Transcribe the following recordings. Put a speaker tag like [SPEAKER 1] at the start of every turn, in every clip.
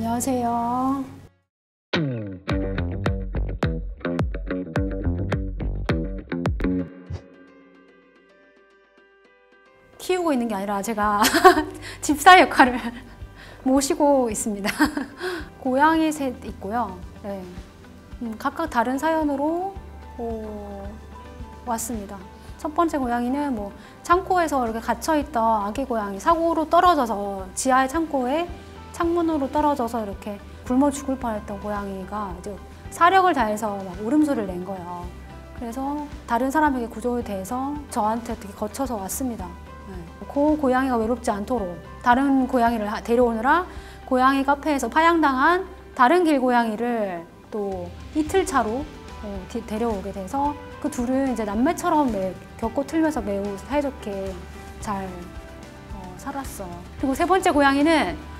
[SPEAKER 1] 안녕하세요. 키우고 있는 게 아니라 제가 집사 역할을 모시고 있습니다. 고양이 셋 있고요. 네. 각각 다른 사연으로 왔습니다. 첫 번째 고양이는 창고에서 이렇게 갇혀있던 아기 고양이, 사고로 떨어져서 지하의 창고에 창문으로 떨어져서 이렇게 굶어 죽을 뻔했던 고양이가 이제 사력을 다해서 막 울음소리를 낸 거예요. 그래서 다른 사람에게 구조가 돼서 저한테 어떻게 거쳐서 왔습니다. 네. 그 고양이가 외롭지 않도록 다른 고양이를 데려오느라 고양이 카페에서 파양당한 다른 길고양이를 또 이틀 차로 데려오게 돼서 그 둘은 이제 남매처럼 겪고 틀면서 매우 사이좋게 잘 살았어요. 그리고 세 번째 고양이는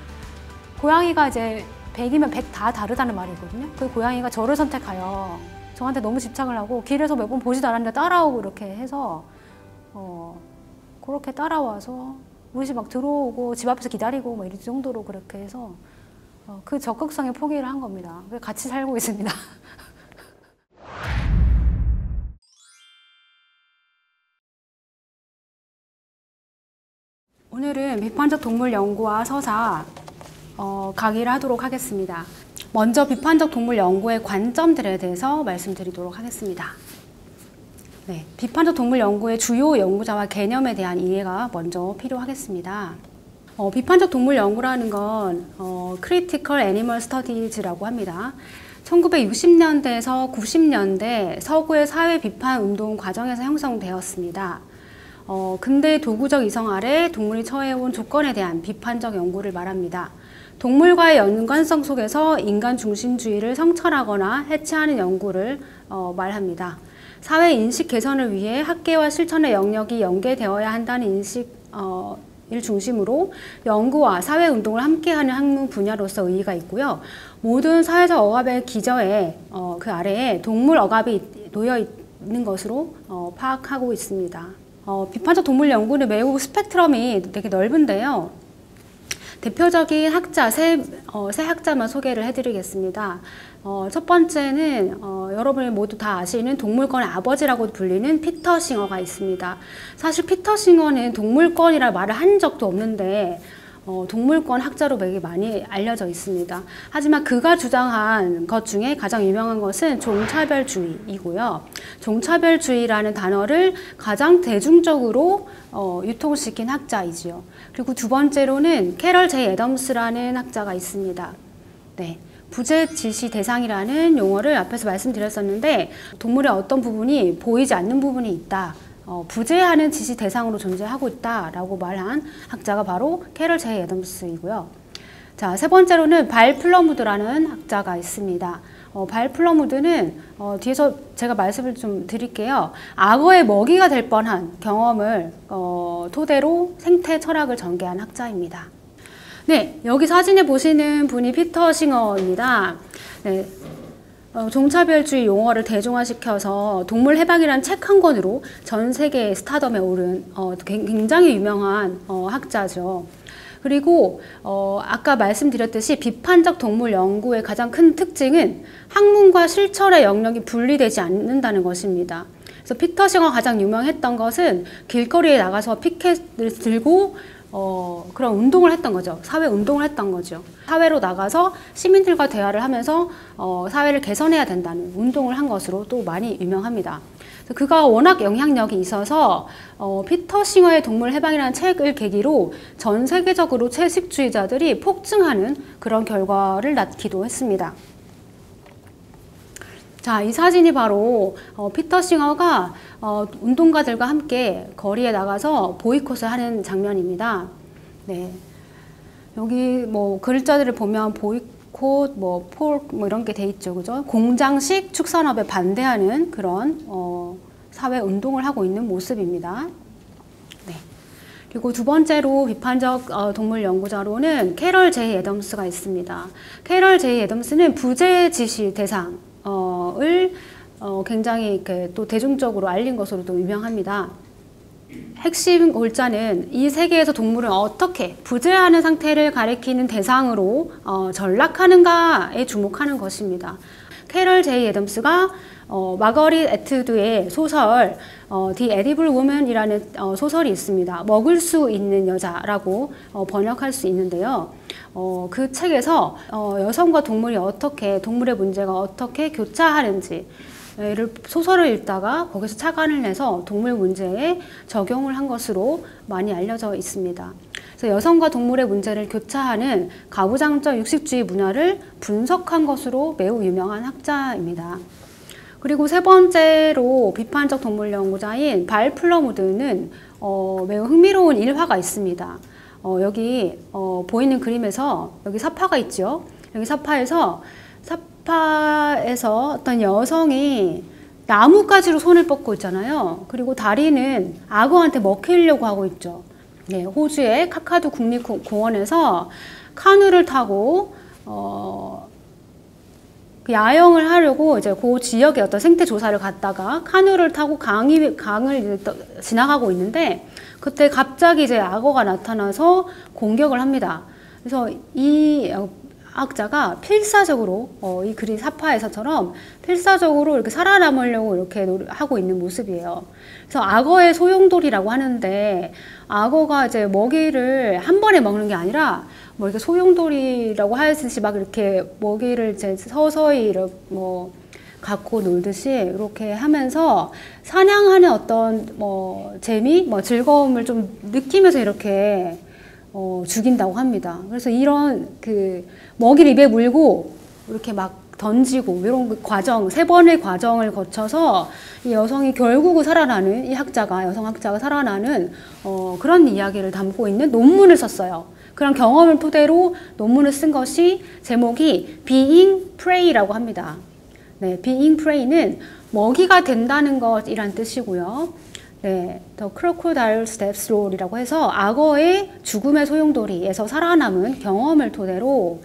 [SPEAKER 1] 고양이가 이제 100이면 100 다 다르다는 말이거든요. 그 고양이가 저를 선택하여 저한테 너무 집착을 하고 길에서 몇 번 보지도 않았는데 따라오고 이렇게 해서 그렇게 따라와서 우리 집 막 들어오고 집 앞에서 기다리고 막 이 정도로 그렇게 해서 그 적극성에 포기를 한 겁니다. 같이 살고 있습니다. 오늘은 비판적 동물 연구와 서사 강의를 하도록 하겠습니다. 먼저 비판적 동물 연구의 관점들에 대해서 말씀드리도록 하겠습니다. 네, 비판적 동물 연구의 주요 연구자와 개념에 대한 이해가 먼저 필요하겠습니다. 비판적 동물 연구라는 건 Critical Animal Studies라고 합니다. 1960년대에서 90년대 서구의 사회 비판 운동 과정에서 형성되었습니다. 근대 도구적 이성 아래 동물이 처해온 조건에 대한 비판적 연구를 말합니다. 동물과의 연관성 속에서 인간 중심주의를 성찰하거나 해체하는 연구를 말합니다. 사회 인식 개선을 위해 학계와 실천의 영역이 연계되어야 한다는 인식을 중심으로 연구와 사회운동을 함께하는 학문 분야로서 의의가 있고요. 모든 사회적 억압의 기저에 그 아래에 동물 억압이 놓여 있는 것으로 파악하고 있습니다. 비판적 동물 연구는 매우 스펙트럼이 되게 넓은데요. 대표적인 학자, 세 학자만 소개를 해드리겠습니다. 첫 번째는 여러분이 모두 다 아시는 동물권의 아버지라고 불리는 피터 싱어가 있습니다. 사실 피터 싱어는 동물권이라 말을 한 적도 없는데 동물권 학자로 되게 많이 알려져 있습니다. 하지만 그가 주장한 것 중에 가장 유명한 것은 종차별주의이고요. 종차별주의라는 단어를 가장 대중적으로 유통시킨 학자이지요. 그리고 두 번째로는 캐럴 제이 애덤스라는 학자가 있습니다. 네. 부재지시 대상이라는 용어를 앞에서 말씀드렸었는데 동물의 어떤 부분이 보이지 않는 부분이 있다. 부재하는 지시 대상으로 존재하고 있다라고 말한 학자가 바로 캐럴 제이 애덤스이고요. 자, 세 번째로는 발 플러무드라는 학자가 있습니다. 발 플러무드는 뒤에서 제가 말씀을 좀 드릴게요. 악어의 먹이가 될 뻔한 경험을 토대로 생태 철학을 전개한 학자입니다. 네, 여기 사진에 보시는 분이 피터 싱어입니다. 네. 종차별주의 용어를 대중화시켜서 동물 해방이라는 책 한 권으로 전 세계 스타덤에 오른 굉장히 유명한 학자죠. 그리고 아까 말씀드렸듯이 비판적 동물 연구의 가장 큰 특징은 학문과 실천의 영역이 분리되지 않는다는 것입니다. 그래서 피터 싱어가 가장 유명했던 것은 길거리에 나가서 피켓을 들고 그런 운동을 했던 거죠. 사회 운동을 했던 거죠. 사회로 나가서 시민들과 대화를 하면서 사회를 개선해야 된다는 운동을 한 것으로 또 많이 유명합니다. 그가 워낙 영향력이 있어서 피터 싱어의 동물 해방이라는 책을 계기로 전 세계적으로 채식주의자들이 폭증하는 그런 결과를 낳기도 했습니다. 자, 이 사진이 바로 피터 싱어가 운동가들과 함께 거리에 나가서 보이콧을 하는 장면입니다. 네. 여기 글자들을 보면 보이콧, 폴, 이런 게 돼 있죠. 그죠? 공장식 축산업에 반대하는 그런 사회 운동을 하고 있는 모습입니다. 네. 그리고 두 번째로 비판적 동물 연구자로는 캐럴 제이 애덤스가 있습니다. 캐럴 제이 애덤스는 부재지시 대상 을 굉장히 이렇게 또 대중적으로 알린 것으로도 유명합니다. 핵심 골자는 이 세계에서 동물은 어떻게 부재하는 상태를 가리키는 대상으로 전락하는가에 주목하는 것입니다. 캐럴 제이 애덤스가 마거릿 애트두의 소설 The Edible Woman이라는 소설이 있습니다. 먹을 수 있는 여자라고 번역할 수 있는데요. 그 책에서 여성과 동물이 어떻게, 동물의 문제가 어떻게 교차하는지 소설을 읽다가 거기서 착안을 해서 동물 문제에 적용을 한 것으로 많이 알려져 있습니다. 그래서 여성과 동물의 문제를 교차하는 가부장적 육식주의 문화를 분석한 것으로 매우 유명한 학자입니다. 그리고 세 번째로 비판적 동물 연구자인 발 플러무드는 매우 흥미로운 일화가 있습니다. 여기 보이는 그림에서 여기 사파가 있죠. 여기 사파에서 어떤 여성이 나뭇가지로 손을 뻗고 있잖아요. 그리고 다리는 악어한테 먹히려고 하고 있죠. 네, 호주의 카카두 국립공원에서 카누를 타고 야영을 하려고 이제 그 지역의 어떤 생태 조사를 갔다가 카누를 타고 강을 지나가고 있는데 그때 갑자기 이제 악어가 나타나서 공격을 합니다. 그래서 이 학자가 필사적으로 이 그림 사파에서처럼 필사적으로 이렇게 살아남으려고 이렇게 하고 있는 모습이에요. 그래서 악어의 소용돌이라고 하는데 악어가 이제 먹이를 한 번에 먹는 게 아니라 뭐 이렇게 소용돌이라고 하듯이 막 이렇게 먹이를 이제 서서히 이렇게 뭐 갖고 놀듯이 이렇게 하면서 사냥하는 어떤 재미, 즐거움을 좀 느끼면서 이렇게 죽인다고 합니다. 그래서 이런 먹이를 입에 물고 이렇게 막 던지고 이런 과정, 3번의 과정을 거쳐서 이 여성이 결국은 살아나는, 이 여성 학자가 살아나는 그런 이야기를 담고 있는 논문을 썼어요. 그런 경험을 토대로 논문을 쓴 것이 제목이 Being Prey라고 합니다. 네, Being Prey는 먹이가 된다는 것이란 뜻이고요. 네, The Crocodile's Death Roll이라고 해서 악어의 죽음의 소용돌이에서 살아남은 경험을 토대로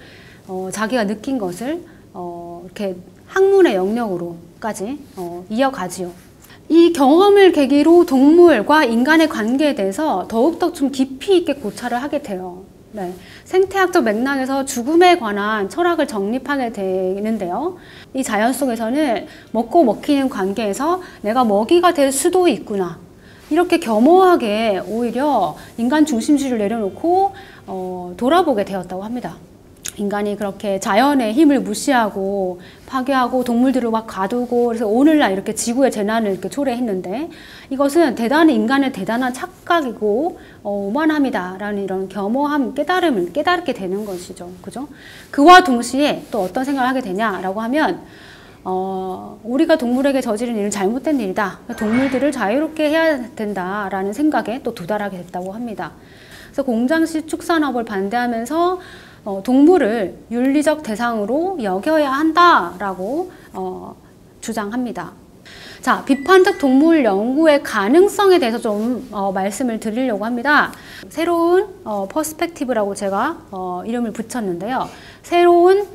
[SPEAKER 1] 자기가 느낀 것을 이렇게 학문의 영역으로까지 이어가지요. 이 경험을 계기로 동물과 인간의 관계에 대해서 더욱더 좀 깊이 있게 고찰을 하게 돼요. 네, 생태학적 맥락에서 죽음에 관한 철학을 정립하게 되는데요. 이 자연 속에서는 먹고 먹히는 관계에서 내가 먹이가 될 수도 있구나. 이렇게 겸허하게 오히려 인간 중심주의를 내려놓고 돌아보게 되었다고 합니다. 인간이 그렇게 자연의 힘을 무시하고 파괴하고 동물들을 막 가두고 그래서 오늘날 이렇게 지구의 재난을 이렇게 초래했는데 이것은 인간의 대단한 착각이고 오만함이다라는 이런 겸허함, 깨달음을 깨닫게 되는 것이죠. 그죠? 그와 동시에 또 어떤 생각을 하게 되냐라고 하면 우리가 동물에게 저지른 일은 잘못된 일이다. 동물들을 자유롭게 해야 된다라는 생각에 또 도달하게 됐다고 합니다. 그래서 공장식 축산업을 반대하면서 동물을 윤리적 대상으로 여겨야 한다라고 주장합니다. 자, 비판적 동물 연구의 가능성에 대해서 좀 말씀을 드리려고 합니다. 새로운 퍼스펙티브라고 제가 이름을 붙였는데요. 새로운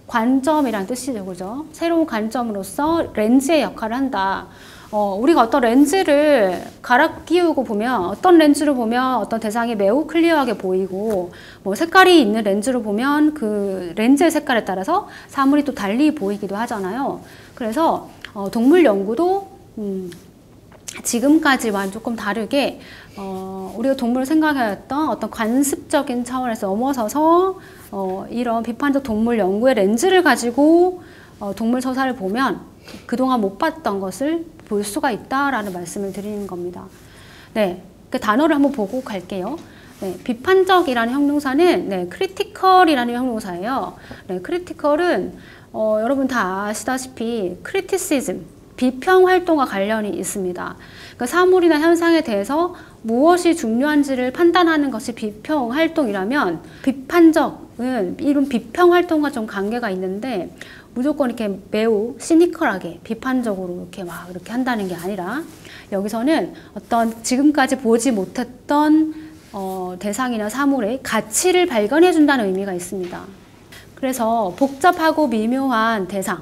[SPEAKER 1] 관점이란 뜻이죠. 그죠? 새로운 관점으로서 렌즈의 역할을 한다. 우리가 어떤 렌즈를 갈아 끼우고 보면 어떤 렌즈를 보면 어떤 대상이 매우 클리어하게 보이고 뭐 색깔이 있는 렌즈를 보면 그 렌즈의 색깔에 따라서 사물이 또 달리 보이기도 하잖아요. 그래서 동물 연구도 지금까지와는 조금 다르게 우리가 동물을 생각해왔던 어떤 관습적인 차원에서 넘어서서 이런 비판적 동물 연구의 렌즈를 가지고 동물 서사를 보면 그동안 못 봤던 것을 볼 수가 있다라는 말씀을 드리는 겁니다. 네, 그 단어를 한번 보고 갈게요. 네, 비판적이라는 형용사는 critical이라는 형용사예요. 네, critical은 여러분 다 아시다시피 criticism, 비평 활동과 관련이 있습니다. 그러니까 사물이나 현상에 대해서 무엇이 중요한지를 판단하는 것이 비평 활동이라면 비판적은 이런 비평 활동과 좀 관계가 있는데 무조건 이렇게 매우 시니컬하게 비판적으로 이렇게 한다는 게 아니라 여기서는 어떤 지금까지 보지 못했던 대상이나 사물의 가치를 발견해 준다는 의미가 있습니다. 그래서 복잡하고 미묘한 대상,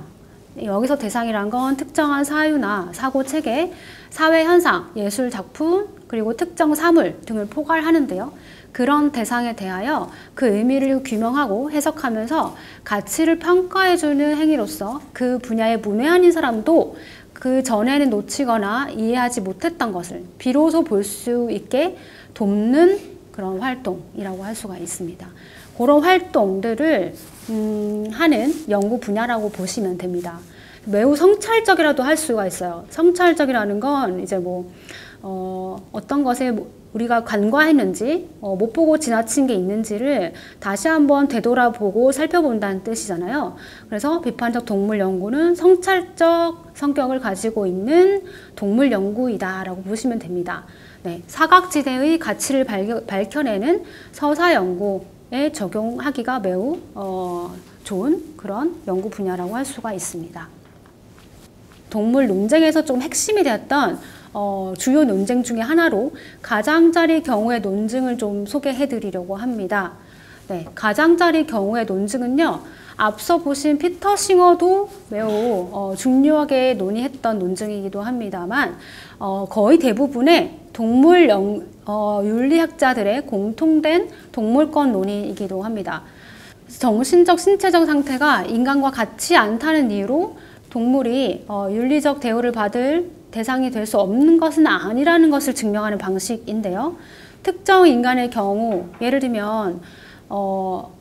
[SPEAKER 1] 여기서 대상이란 건 특정한 사유나 사고 체계, 사회 현상, 예술 작품, 그리고 특정 사물 등을 포괄하는데요. 그런 대상에 대하여 그 의미를 규명하고 해석하면서 가치를 평가해주는 행위로서 그 분야의 문외한인 사람도 그 전에는 놓치거나 이해하지 못했던 것을 비로소 볼 수 있게 돕는 그런 활동이라고 할 수가 있습니다. 그런 활동들을 하는 연구 분야라고 보시면 됩니다. 매우 성찰적이라도 할 수가 있어요. 성찰적이라는 건 이제 어떤 것에 우리가 간과했는지 못 보고 지나친 게 있는지를 다시 한번 되돌아보고 살펴본다는 뜻이잖아요. 그래서 비판적 동물 연구는 성찰적 성격을 가지고 있는 동물 연구이다 라고 보시면 됩니다. 네, 사각지대의 가치를 밝혀내는 서사 연구에 적용하기가 매우 좋은 그런 연구 분야라고 할 수가 있습니다. 동물 논쟁에서 좀 핵심이 되었던 주요 논쟁 중에 하나로 가장자리 경우의 논증을 좀 소개해 드리려고 합니다. 네, 가장자리 경우의 논증은요, 앞서 보신 피터 싱어도 매우 중요하게 논의했던 논증이기도 합니다만 거의 대부분의 동물 윤리학자들의 공통된 동물권 논의이기도 합니다. 정신적, 신체적 상태가 인간과 같지 않다는 이유로 동물이 윤리적 대우를 받을 대상이 될 수 없는 것은 아니라는 것을 증명하는 방식인데요. 특정 인간의 경우, 예를 들면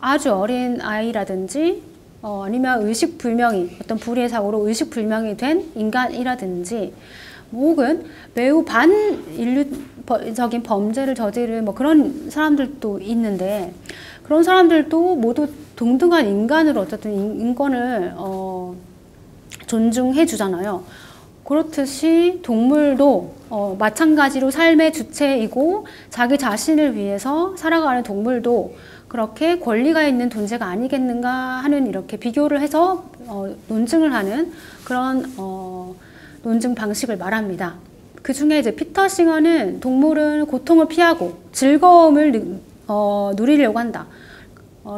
[SPEAKER 1] 아주 어린 아이라든지 아니면 의식불명이, 어떤 불의의 사고로 의식불명이 된 인간이라든지 혹은 매우 반인류적인 범죄를 저지를 그런 사람들도 있는데, 그런 사람들도 모두 동등한 인간으로 어쨌든 인권을 존중해 주잖아요. 그렇듯이 동물도 마찬가지로 삶의 주체이고 자기 자신을 위해서 살아가는 동물도 그렇게 권리가 있는 존재가 아니겠는가 하는, 이렇게 비교를 해서 논증을 하는 그런 논증 방식을 말합니다. 그 중에 이제 피터 싱어는 동물은 고통을 피하고 즐거움을 누리려고 한다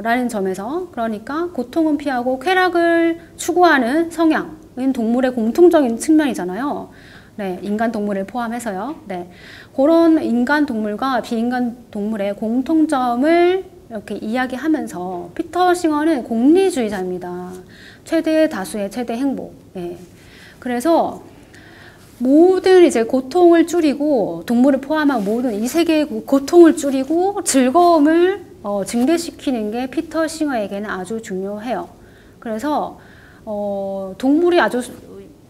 [SPEAKER 1] 라는 점에서, 그러니까 고통은 피하고 쾌락을 추구하는 성향은 동물의 공통적인 측면이잖아요. 네, 인간 동물을 포함해서요. 네, 그런 인간 동물과 비인간 동물의 공통점을 이렇게 이야기하면서 피터 싱어는 공리주의자입니다. 최대 다수의 최대 행복. 네. 그래서 모든 이제 고통을 줄이고, 동물을 포함한 모든 이 세계의 고통을 줄이고 즐거움을 증대시키는 게 피터 싱어에게는 아주 중요해요. 그래서 동물이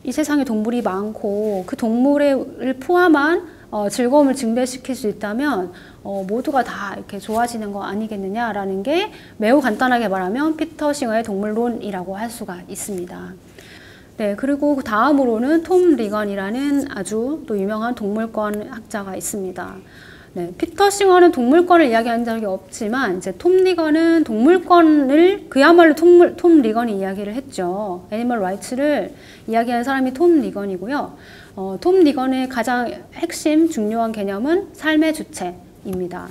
[SPEAKER 1] 이 세상에 동물이 많고 그 동물을 포함한 즐거움을 증대시킬 수 있다면 모두가 다 이렇게 좋아지는 거 아니겠느냐라는 게 매우 간단하게 말하면 피터 싱어의 동물론이라고 할 수가 있습니다. 네, 그리고 그 다음으로는 톰 리건이라는 아주 또 유명한 동물권 학자가 있습니다. 네, 피터 싱어는 동물권을 이야기한 적이 없지만 이제 톰 리건은 동물권을 그야말로 톰 리건이 이야기를 했죠. 애니멀 라이츠를 이야기한 사람이 톰 리건이고요. 톰 리건의 가장 핵심 중요한 개념은 삶의 주체입니다.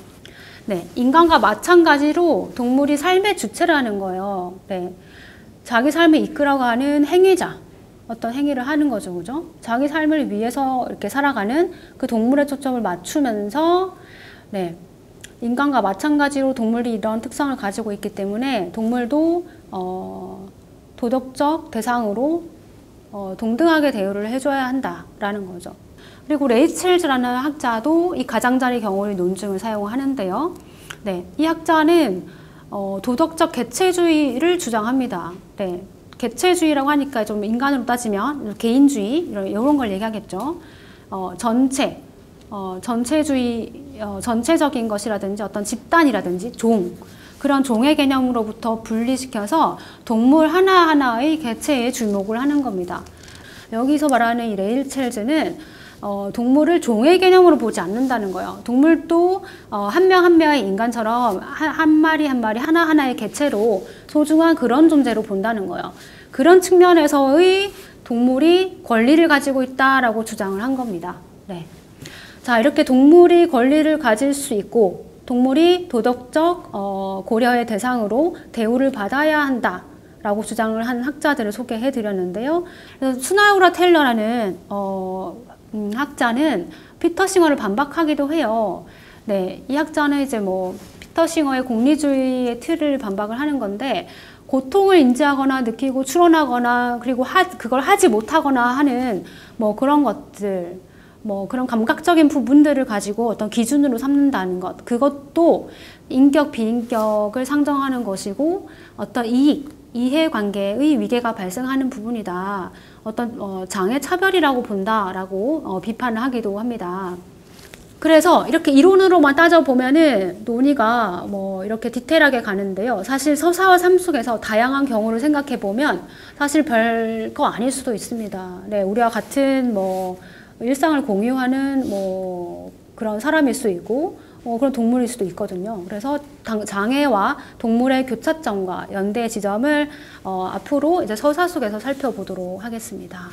[SPEAKER 1] 네, 인간과 마찬가지로 동물이 삶의 주체라는 거예요. 네, 자기 삶을 이끌어가는 행위자, 어떤 행위를 하는 거죠, 그죠? 자기 삶을 위해서 이렇게 살아가는 그 동물의 초점을 맞추면서, 네, 인간과 마찬가지로 동물이 이런 특성을 가지고 있기 때문에 동물도 도덕적 대상으로 동등하게 대우를 해줘야 한다라는 거죠. 그리고 레이첼즈라는 학자도 이 가장자리 경우의 논증을 사용하는데요. 네, 이 학자는 도덕적 개체주의를 주장합니다. 네. 개체주의라고 하니까 좀 인간으로 따지면 개인주의 이런 걸 얘기하겠죠. 전체주의, 전체적인 것이라든지 어떤 집단이라든지 그런 종의 개념으로부터 분리시켜서 동물 하나하나의 개체에 주목을 하는 겁니다. 여기서 말하는 이 레이첼즈는 동물을 종의 개념으로 보지 않는다는 거예요. 동물도 한 명 한 명의 인간처럼 한 마리 한 마리 하나하나의 개체로 소중한 그런 존재로 본다는 거예요. 그런 측면에서의 동물이 권리를 가지고 있다라고 주장을 한 겁니다. 네. 자, 이렇게 동물이 권리를 가질 수 있고 동물이 도덕적 고려의 대상으로 대우를 받아야 한다 라고 주장을 한 학자들을 소개해 드렸는데요. 수나우라 테일러라는 학자는 피터 싱어를 반박하기도 해요. 네, 이 학자는 이제 뭐 피터 싱어의 공리주의의 틀을 반박을 하는 건데, 고통을 인지하거나 느끼고 추론하거나 그리고 그걸 하지 못하거나 하는 뭐 그런 것들, 뭐 그런 감각적인 부분들을 가지고 어떤 기준으로 삼는다는 것, 그것도 인격, 비인격을 상정하는 것이고 어떤 이해관계의 위계가 발생하는 부분이다. 어떤 장애 차별이라고 본다라고 비판을 하기도 합니다. 그래서 이렇게 이론으로만 따져보면은 논의가 뭐 이렇게 디테일하게 가는데요. 사실 서사와 삶 속에서 다양한 경우를 생각해보면 사실 별거 아닐 수도 있습니다. 네, 우리와 같은 뭐 일상을 공유하는 뭐 그런 사람일 수 있고 그런 동물일 수도 있거든요. 그래서 장애와 동물의 교차점과 연대 지점을 앞으로 이제 서사 속에서 살펴보도록 하겠습니다.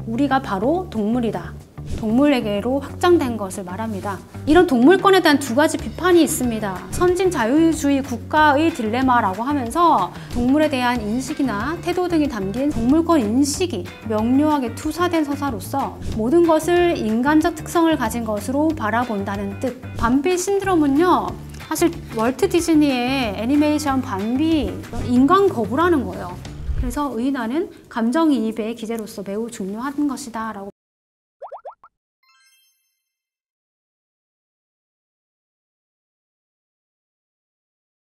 [SPEAKER 1] 우리가 바로 동물이다. 동물에게로 확장된 것을 말합니다. 이런 동물권에 대한 두 가지 비판이 있습니다. 선진 자유주의 국가의 딜레마라고 하면서 동물에 대한 인식이나 태도 등이 담긴 동물권 인식이 명료하게 투사된 서사로서 모든 것을 인간적 특성을 가진 것으로 바라본다는 뜻. 밤비 신드롬은요, 사실 월트 디즈니의 애니메이션 밤비 인간 거부라는 거예요. 그래서 의인화는 감정이입의 기제로서 매우 중요한 것이다 라고